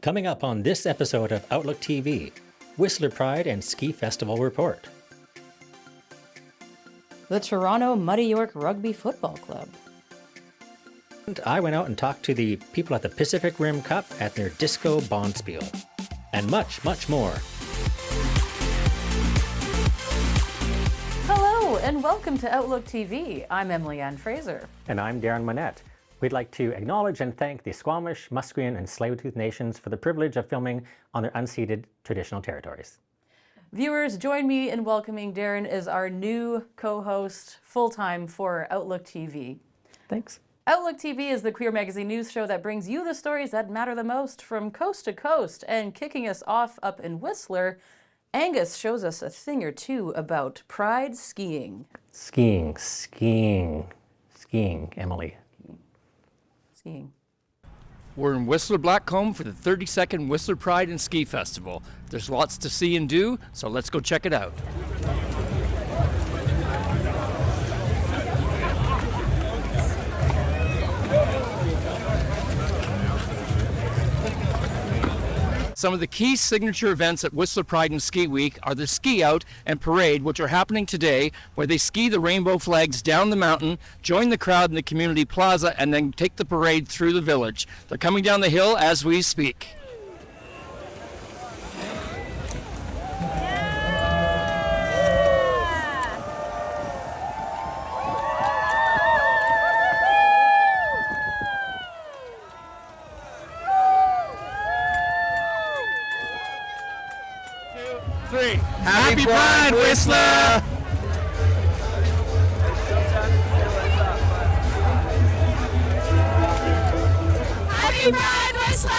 Coming up on this episode of Outlook TV, Whistler Pride and Ski Festival Report. The Toronto Muddy York Rugby Football Club. And I went out and talked to the people at the Pacific Rim Cup at their Disco Bonspiel. And much, much more. Hello and welcome to Outlook TV. I'm Emily Ann Fraser. And I'm Darren Monette. We'd like to acknowledge and thank the Squamish, Musqueam, and Tsleil-Waututh nations for the privilege of filming on their unceded traditional territories. Viewers, join me in welcoming Darren as our new co-host full-time for Outlook TV. Thanks. Outlook TV is the queer magazine news show that brings you the stories that matter the most from coast to coast. And kicking us off up in Whistler, Angus shows us a thing or two about pride skiing. Skiing, Emily. Skiing. We're in Whistler Blackcomb for the 32nd Whistler Pride and Ski Festival. There's lots to see and do, so let's go check it out. Some of the key signature events at Whistler Pride and Ski Week are the Ski Out and Parade, which are happening today, where they ski the rainbow flags down the mountain, join the crowd in the community plaza, and then take the parade through the village. They're coming down the hill as we speak. Happy Pride, Whistler! Happy Pride, Whistler!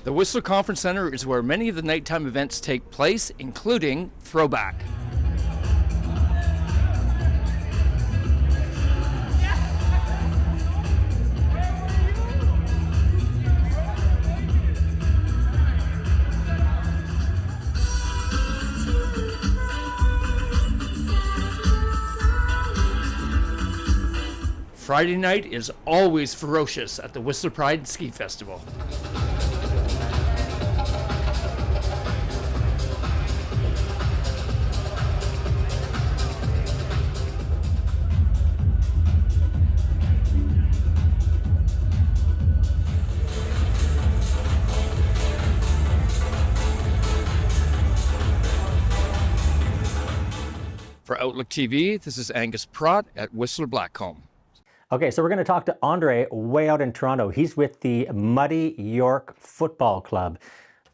The Whistler Conference Center is where many of the nighttime events take place, including Throwback. Friday night is always ferocious at the Whistler Pride and Ski Festival. For Outlook TV, this is Angus Pratt at Whistler Blackcomb. Okay, so we're going to talk to Andre way out in Toronto. He's with the Muddy York Football Club.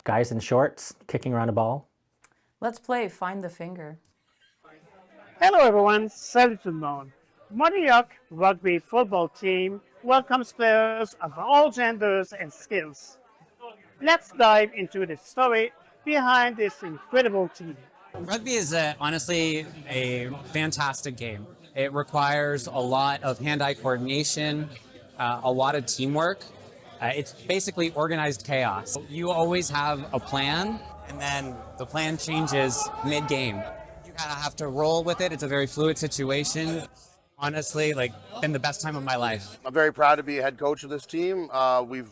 Guys in shorts, kicking around a ball. Let's play Find the Finger. Hello everyone, Salut tout le monde. Muddy York Rugby Football Team welcomes players of all genders and skills. Let's dive into the story behind this incredible team. Rugby is honestly a fantastic game. It requires a lot of hand-eye coordination, a lot of teamwork. It's basically organized chaos. You always have a plan, and then the plan changes mid-game. You kind of have to roll with it. It's a very fluid situation. Honestly, been the best time of my life. I'm very proud to be a head coach of this team. We've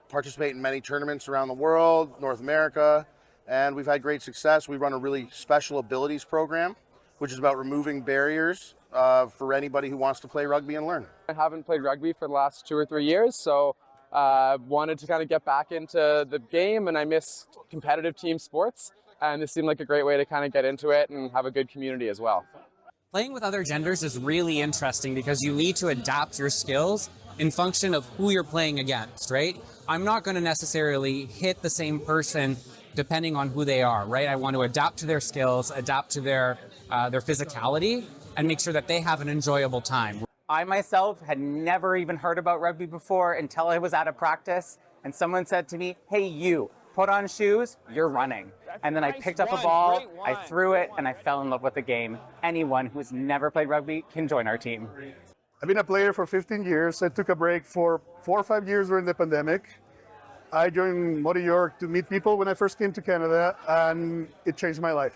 participated in many tournaments around the world, North America, and we've had great success. We run a really special abilities program, which is about removing barriers for anybody who wants to play rugby and learn. I haven't played rugby for the last 2 or 3 years, so wanted to kind of get back into the game, and I miss competitive team sports, and this seemed like a great way to kind of get into it and have a good community as well. Playing with other genders is really interesting because you need to adapt your skills in function of who you're playing against, right? I'm not going to necessarily hit the same person depending on who they are, right? I want to adapt to their skills, adapt to their physicality, and make sure that they have an enjoyable time. I myself had never even heard about rugby before until I was at a practice, and someone said to me, "Hey, you, put on shoes, you're running." And then I picked up a ball, I threw it, and I fell in love with the game. Anyone who's never played rugby can join our team. I've been a player for 15 years. I took a break for 4 or 5 years during the pandemic. I joined Muddy York to meet people when I first came to Canada, and it changed my life.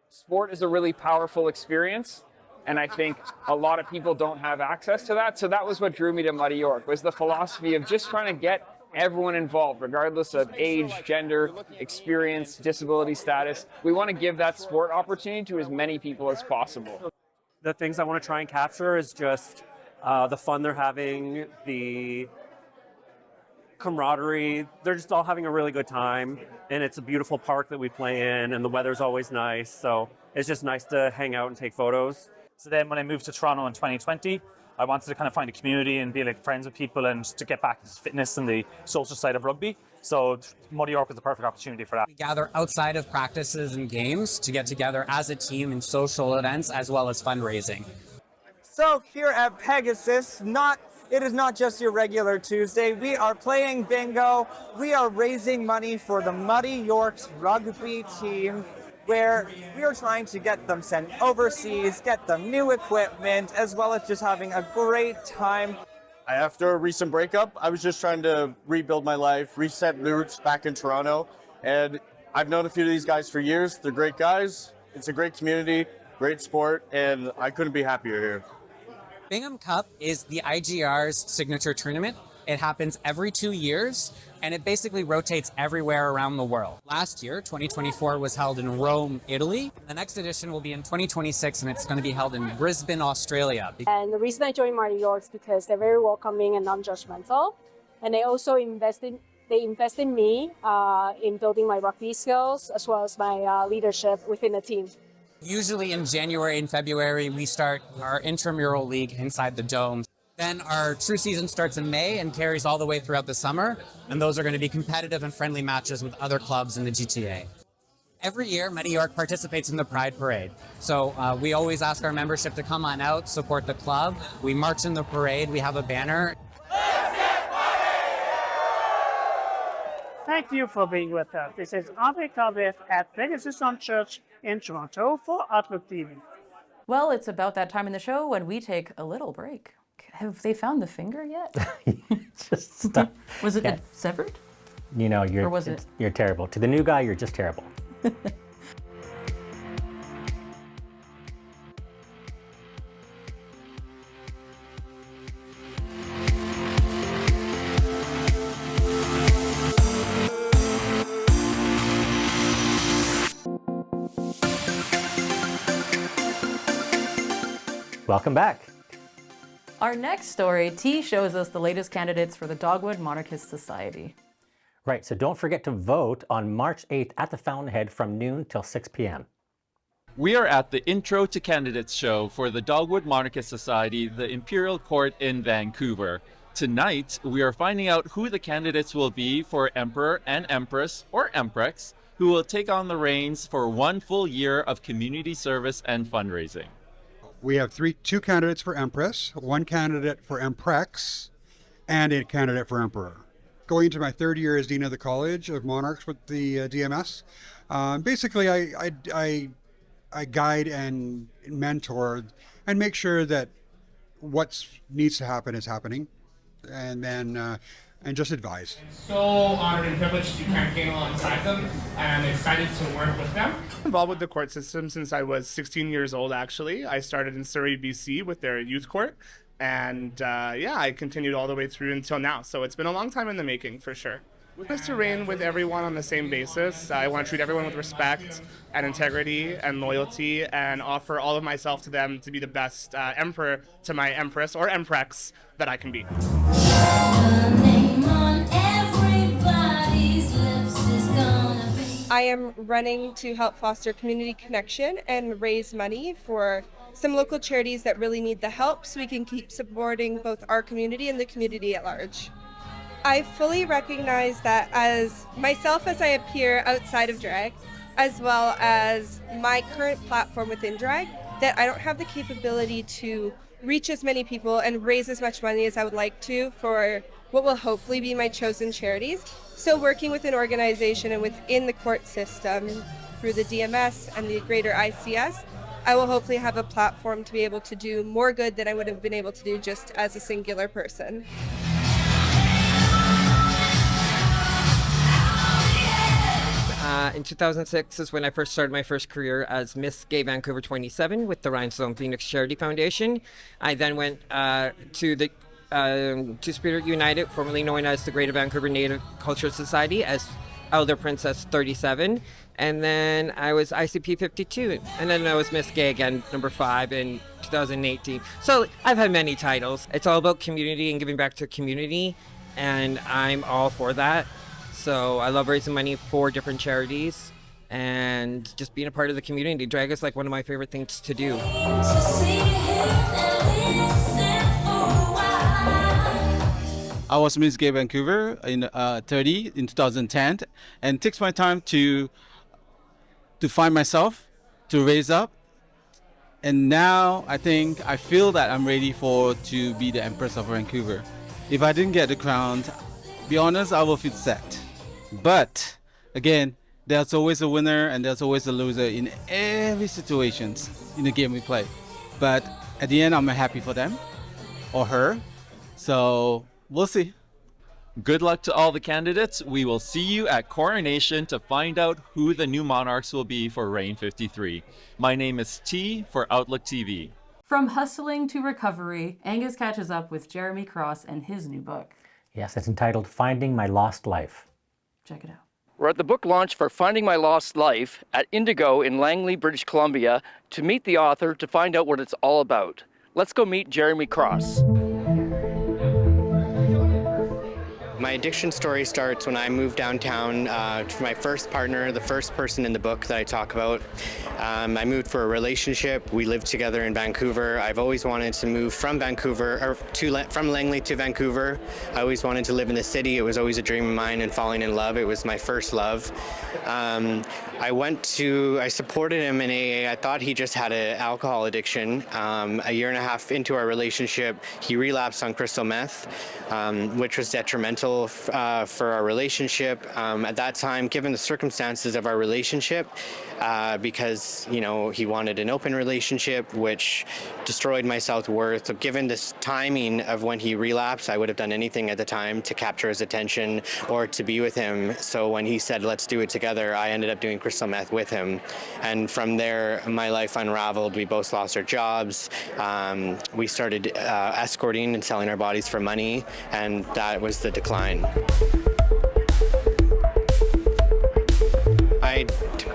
Sport is a really powerful experience, and I think a lot of people don't have access to that. So that was what drew me to Muddy York, was the philosophy of just trying to get everyone involved, regardless of age, gender, experience, disability status. We want to give that sport opportunity to as many people as possible. The things I want to try and capture is just the fun they're having, the camaraderie. They're just all having a really good time, and it's a beautiful park that we play in, and the weather's always nice, so it's just nice to hang out and take photos. So then when I moved to Toronto in 2020, I wanted to kind of find a community and be like friends with people and to get back into fitness and the social side of rugby. So Muddy York was the perfect opportunity for that. We gather outside of practices and games to get together as a team in social events as well as fundraising. So here at Pegasus, it is not just your regular Tuesday. We are playing bingo. We are raising money for the Muddy York's rugby team, where we are trying to get them sent overseas, get them new equipment, as well as just having a great time. After a recent breakup, I was just trying to rebuild my life, reset roots back in Toronto, and I've known a few of these guys for years. They're great guys. It's a great community, great sport, and I couldn't be happier here. Bingham Cup is the IGR's signature tournament. It happens every 2 years, and it basically rotates everywhere around the world. Last year, 2024, was held in Rome, Italy. The next edition will be in 2026, and it's going to be held in Brisbane, Australia. And the reason I joined Muddy York is because they're very welcoming and non-judgmental, and they also invest in me in building my rugby skills as well as my leadership within the team. Usually in January and February, we start our intramural league inside the dome. Then our true season starts in May and carries all the way throughout the summer, and those are going to be competitive and friendly matches with other clubs in the GTA. Every year, Muddy York participates in the Pride Parade. So we always ask our membership to come on out, support the club. We march in the parade, we have a banner. Thank you for being with us. This is Andre Cardiff at Pegasus on Church in Toronto for Outlook TV. Well, it's about that time in the show when we take a little break. Have they found the finger yet? Just stop. Was it severed? You know, Or was it? you're terrible. To the new guy, you're just terrible. Welcome back. Our next story, T shows us the latest candidates for the Dogwood Monarchist Society. Right, so don't forget to vote on March 8th at the Fountainhead from noon till 6 p.m. We are at the Intro to Candidates show for the Dogwood Monarchist Society, the Imperial Court in Vancouver. Tonight, we are finding out who the candidates will be for Emperor and Empress, or Emprex, who will take on the reins for 1 full year of community service and fundraising. We have two candidates for Empress, 1 candidate for Emprex, and a candidate for Emperor. Going into my 3rd year as Dean of the College of Monarchs with the DMS. Basically, I guide and mentor and make sure that what needs to happen is happening, and then and just advise. So honored and privileged to campaign alongside them, and I'm excited to work with them. I'm involved with the court system since I was 16 years old, actually. I started in Surrey, BC with their youth court, and I continued all the way through until now. So it's been a long time in the making, for sure. With us to reign with everyone on the same basis. I want to treat everyone with respect and integrity and loyalty, and offer all of myself to them to be the best emperor to my empress or emprex that I can be. I am running to help foster community connection and raise money for some local charities that really need the help so we can keep supporting both our community and the community at large. I fully recognize that as myself as I appear outside of drag, as well as my current platform within drag, that I don't have the capability to reach as many people and raise as much money as I would like to for what will hopefully be my chosen charities. So working with an organization and within the court system through the DMS and the greater ICS, I will hopefully have a platform to be able to do more good than I would have been able to do just as a singular person. In 2006 is when I first started my first career as Miss Gay Vancouver 27 with the Rhinestone Phoenix Charity Foundation. I then went to the Two-Spirit United, formerly known as the Greater Vancouver Native Culture Society, as Elder Princess 37. And then I was ICP 52. And then I was Miss Gay again, number 5 in 2018. So I've had many titles. It's all about community and giving back to community. And I'm all for that. So I love raising money for different charities and just being a part of the community. Drag is like one of my favorite things to do. I was Miss Gay Vancouver in 30 in 2010, and it takes my time to find myself, to raise up, and now I feel that I'm ready to be the Empress of Vancouver. If I didn't get the crown, be honest, I will feel sad. But again, there's always a winner and there's always a loser in every situation in the game we play. But at the end, I'm happy for them or her. So we'll see. Good luck to all the candidates. We will see you at Coronation to find out who the new monarchs will be for Reign 53. My name is T for Outlook TV. From hustling to recovery, Angus catches up with Jeremy Cross and his new book. Yes, it's entitled Finding My Lost Life. Check it out. We're at the book launch for Finding My Lost Life at Indigo in Langley, British Columbia, to meet the author to find out what it's all about. Let's go meet Jeremy Cross. My addiction story starts when I moved downtown to my first partner, the first person in the book that I talk about. I moved for a relationship. We lived together in Vancouver. I've always wanted to move from from Langley to Vancouver. I always wanted to live in the city. It was always a dream of mine, and falling in love. It was my first love. I supported him in AA. I thought he just had an alcohol addiction. A year and a half into our relationship, he relapsed on crystal meth, which was detrimental for our relationship. At that time, given the circumstances of our relationship, because he wanted an open relationship, which destroyed my self-worth. So given this timing of when he relapsed, I would have done anything at the time to capture his attention or to be with him. So when he said, let's do it together, I ended up doing crystal meth with him. And from there, my life unraveled. We both lost our jobs. We started escorting and selling our bodies for money, and that was the decline. I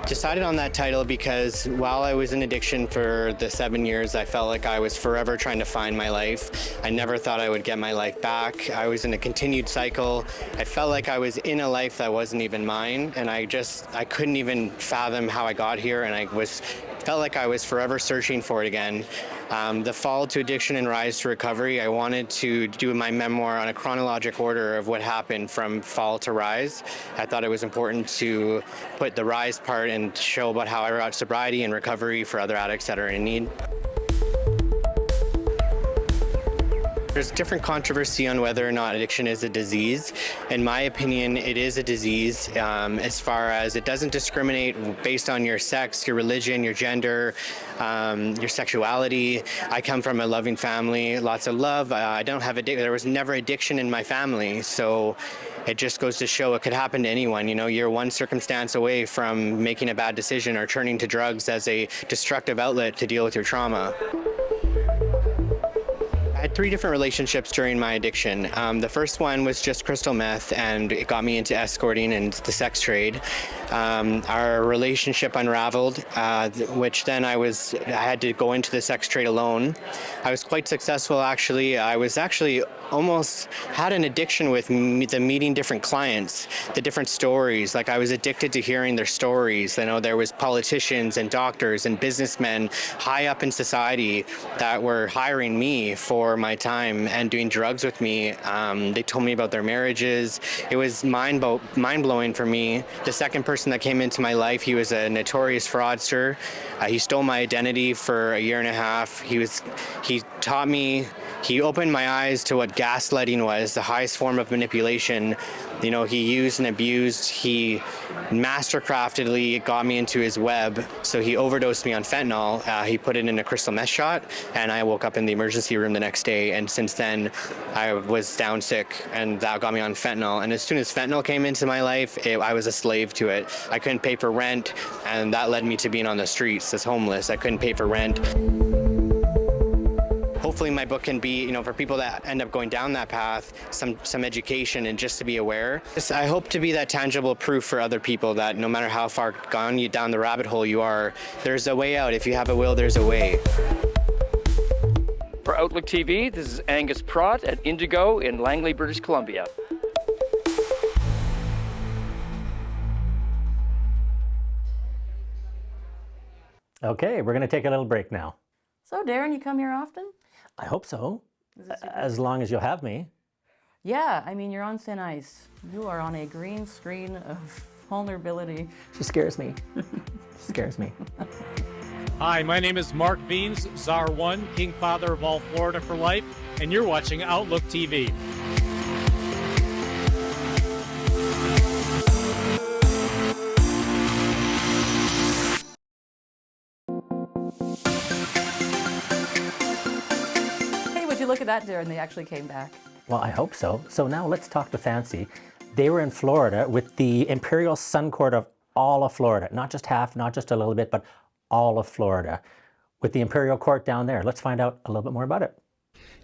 decided on that title because while I was in addiction for the 7 years, I felt like I was forever trying to find my life. I never thought I would get my life back. I was in a continued cycle. I felt like I was in a life that wasn't even mine, and I couldn't even fathom how I got here, and felt like I was forever searching for it again. The fall to addiction and rise to recovery, I wanted to do my memoir on a chronological order of what happened from fall to rise. I thought it was important to put the rise part and show about how I brought sobriety and recovery for other addicts that are in need. There's different controversy on whether or not addiction is a disease. In my opinion, it is a disease as far as it doesn't discriminate based on your sex, your religion, your gender, your sexuality. I come from a loving family, lots of love. I don't have there was never addiction in my family, so it just goes to show it could happen to anyone. You're one circumstance away from making a bad decision or turning to drugs as a destructive outlet to deal with your trauma. I had 3 different relationships during my addiction. The first one was just crystal meth, and it got me into escorting and the sex trade. Our relationship unraveled, which then I had to go into the sex trade alone. I was quite successful, actually. I was actually almost had an addiction with the meeting different clients, the different stories. Like I was addicted to hearing their stories. There was politicians and doctors and businessmen high up in society that were hiring me for my time and doing drugs with me. They told me about their marriages. It was mind-blowing for me. The second person that came into my life, he was a notorious fraudster. He stole my identity for a year and a half. He opened my eyes to what gaslighting was, the highest form of manipulation. You know, he used and abused, he mastercraftedly got me into his web. So he overdosed me on fentanyl. He put it in a crystal meth shot, and I woke up in the emergency room the next day. And since then, I was down sick, and that got me on fentanyl. And as soon as fentanyl came into my life, I was a slave to it. I couldn't pay for rent, and that led me to being on the streets as homeless. I couldn't pay for rent. Hopefully my book can be, you know, for people that end up going down that path, some education and just to be aware. I hope to be that tangible proof for other people that no matter how far gone you down the rabbit hole you are, there's a way out. If you have a will, there's a way. For Outlook TV, this is Angus Pratt at Indigo in Langley, British Columbia. Okay, we're going to take a little break now. So, Darren, you come here often? I hope so, as long as you'll have me. Yeah, I mean, you're on thin ice. You are on a green screen of vulnerability. She scares me. She scares me. Hi, my name is Mark Beans, Czar 1, King Father of all Florida for life, and you're watching Outlook TV. Look at that, Darren, they actually came back. Well, I hope so. So now let's talk to Fancy. They were in Florida with the Imperial Sun Court of all of Florida, not just half, not just a little bit, but all of Florida. With the Imperial Court down there, let's find out a little bit more about it.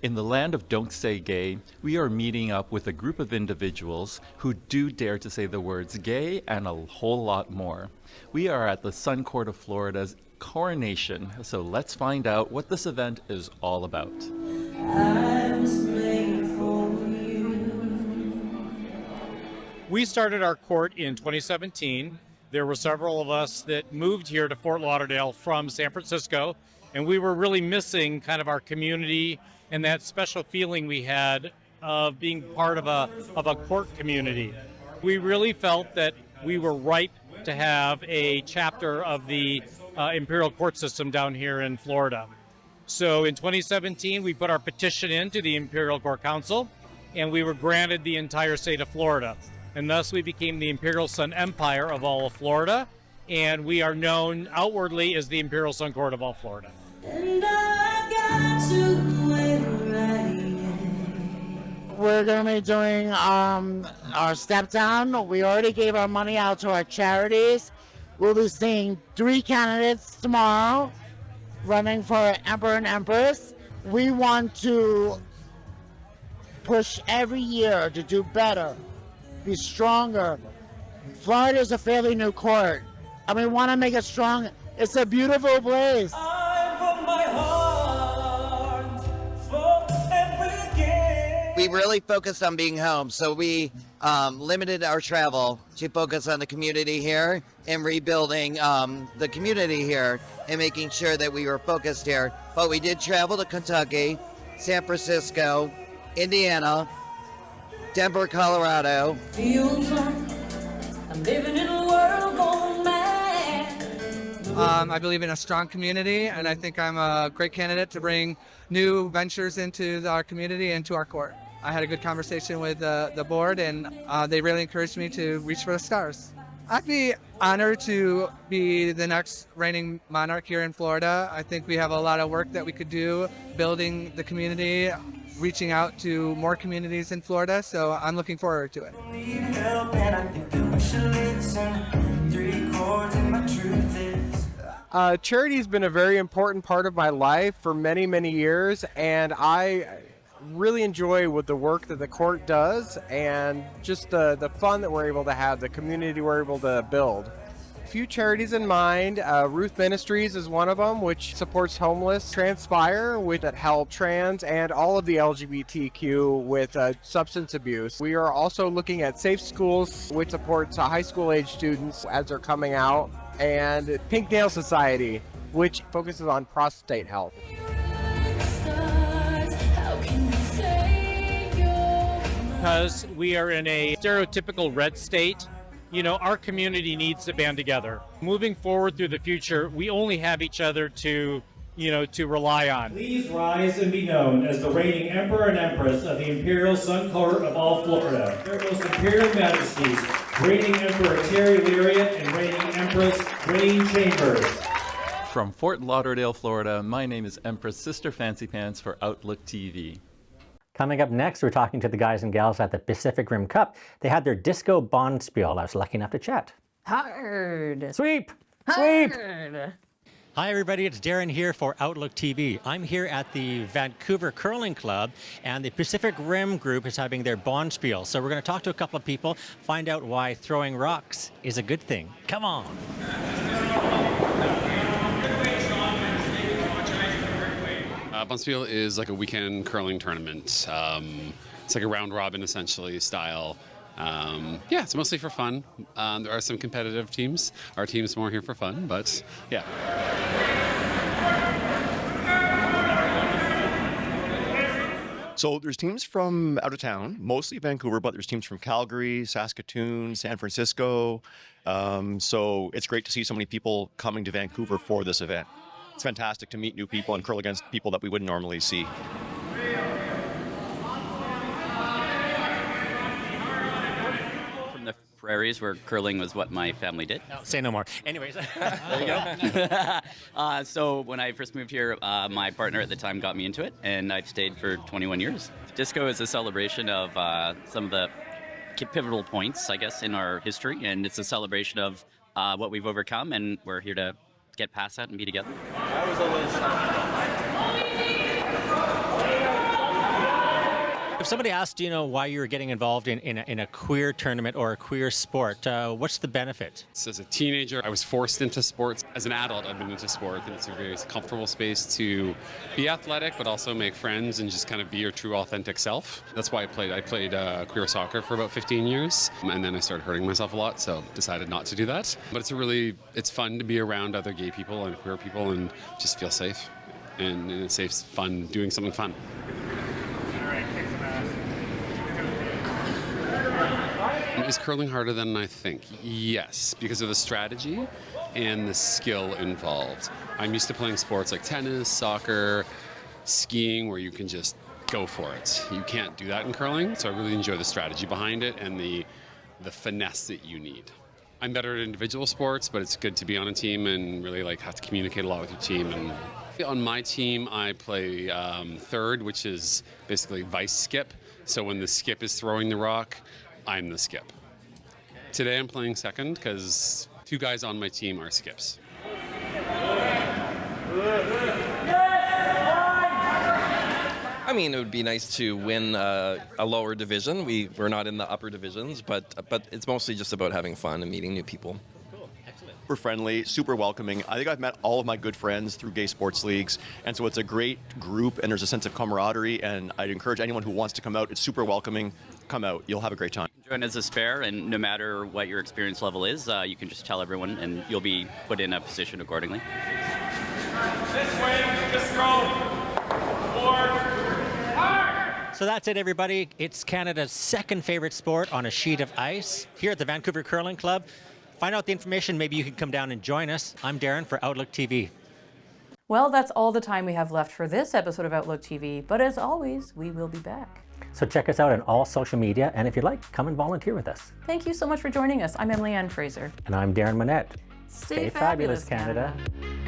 In the land of Don't Say Gay, we are meeting up with a group of individuals who do dare to say the words gay and a whole lot more. We are at the Sun Court of Florida's Coronation, so let's find out what this event is all about. We started our court in 2017. There were several of us that moved here to Fort Lauderdale from San Francisco, and we were really missing kind of our community and that special feeling we had of being part of a court community. We really felt that we were ripe to have a chapter of the Imperial Court system down here in Florida. So in 2017, we put our petition into the Imperial Court Council, and we were granted the entire state of Florida. And thus we became the Imperial Sun Empire of all of Florida, and we are known outwardly as the Imperial Sun Court of all Florida. We're going to be doing our step down. We already gave our money out to our charities. We'll be seeing 3 candidates tomorrow running for Emperor and Empress. We want to push every year to do better, be stronger. Florida is a fairly new court, and we want to make it strong. It's a beautiful place. We really focused on being home, so we limited our travel to focus on the community here and rebuilding the community here and making sure that we were focused here. But we did travel to Kentucky, San Francisco, Indiana, Denver, Colorado. Feels like I'm living in a world gone mad. I believe in a strong community, and I think I'm a great candidate to bring new ventures into our community and to our court. I had a good conversation with the board, and they really encouraged me to reach for the stars. I'd be honored to be the next reigning monarch here in Florida. I think we have a lot of work that we could do building the community, reaching out to more communities in Florida, so I'm looking forward to it. Charity's been a very important part of my life for many, many years, and I really enjoy what the work that the court does and just the fun that we're able to have, the community we're able to build. A few charities in mind. Ruth Ministries is one of them, which supports homeless. Transpire, which that help trans and all of the LGBTQ with substance abuse. We are also looking at Safe Schools, which supports high school age students as they're coming out, and Pink Nail Society, which focuses on prostate health. Because we are in a stereotypical red state, you know, our community needs to band together. Moving forward through the future, we only have each other to to rely on. Please rise and be known as the reigning Emperor and Empress of the Imperial Sun Court of all Florida. Their most Imperial Majesties, reigning Emperor Terry Lariat and reigning Empress Rain Chambers. From Fort Lauderdale, Florida, my name is Empress Sister Fancy Pants for Outlook TV. Coming up next, we're talking to the guys and gals at the Pacific Rim Cup. They had their disco bonspiel. I was lucky enough to chat. Hard. Sweep! Hard. Sweep! Hi everybody, it's Darren here for Outlook TV. I'm here at the Vancouver Curling Club, and the Pacific Rim group is having their bonspiel. So we're going to talk to a couple of people, find out why throwing rocks is a good thing. Come on! Bonspiel is like a weekend curling tournament. It's like a round robin essentially style. Yeah, it's mostly for fun. There are some competitive teams. Our team's more here for fun, but yeah. So there's teams from out of town, mostly Vancouver, but there's teams from Calgary, Saskatoon, San Francisco. So it's great to see so many people coming to Vancouver for this event. It's fantastic to meet new people and curl against people that we wouldn't normally see. Prairies, where curling was what my family did. No, say no more. Anyways. There you go. So when I first moved here, my partner at the time got me into it, and I've stayed for 21 years. Disco is a celebration of some of the pivotal points, I guess, in our history, and it's a celebration of what we've overcome, and we're here to get past that and be together. If somebody asked, why you were getting involved in a queer tournament or a queer sport, what's the benefit? So as a teenager, I was forced into sports. As an adult, I've been into sport, and it's a very comfortable space to be athletic, but also make friends and just kind of be your true, authentic self. That's why I played queer soccer for about 15 years, and then I started hurting myself a lot, so decided not to do that. But it's fun to be around other gay people and queer people and just feel safe, and it's safe, fun, doing something fun. Is curling harder than I think? Yes, because of the strategy and the skill involved. I'm used to playing sports like tennis, soccer, skiing, where you can just go for it. You can't do that in curling, so I really enjoy the strategy behind it and the finesse that you need. I'm better at individual sports, but it's good to be on a team and really have to communicate a lot with your team. And on my team, I play third, which is basically vice skip. So when the skip is throwing the rock, I'm the skip. Today I'm playing second because two guys on my team are skips. I mean, it would be nice to win a lower division. We're not in the upper divisions, but it's mostly just about having fun and meeting new people. Super friendly, super welcoming. I think I've met all of my good friends through gay sports leagues, and so it's a great group, and there's a sense of camaraderie, and I'd encourage anyone who wants to come out. It's super welcoming. Come out. You'll have a great time. Join as a spare, and no matter what your experience level is, you can just tell everyone, and you'll be put in a position accordingly. This way, just go. So that's it, everybody. It's Canada's second favorite sport on a sheet of ice here at the Vancouver Curling Club. Find out the information. Maybe you can come down and join us. I'm Darren for Outlook TV. Well, that's all the time we have left for this episode of Outlook TV, but as always, we will be back. So check us out on all social media, and if you'd like, come and volunteer with us. Thank you so much for joining us. I'm Emily Ann Fraser. And I'm Darren Monette. Stay fabulous, Canada. Canada.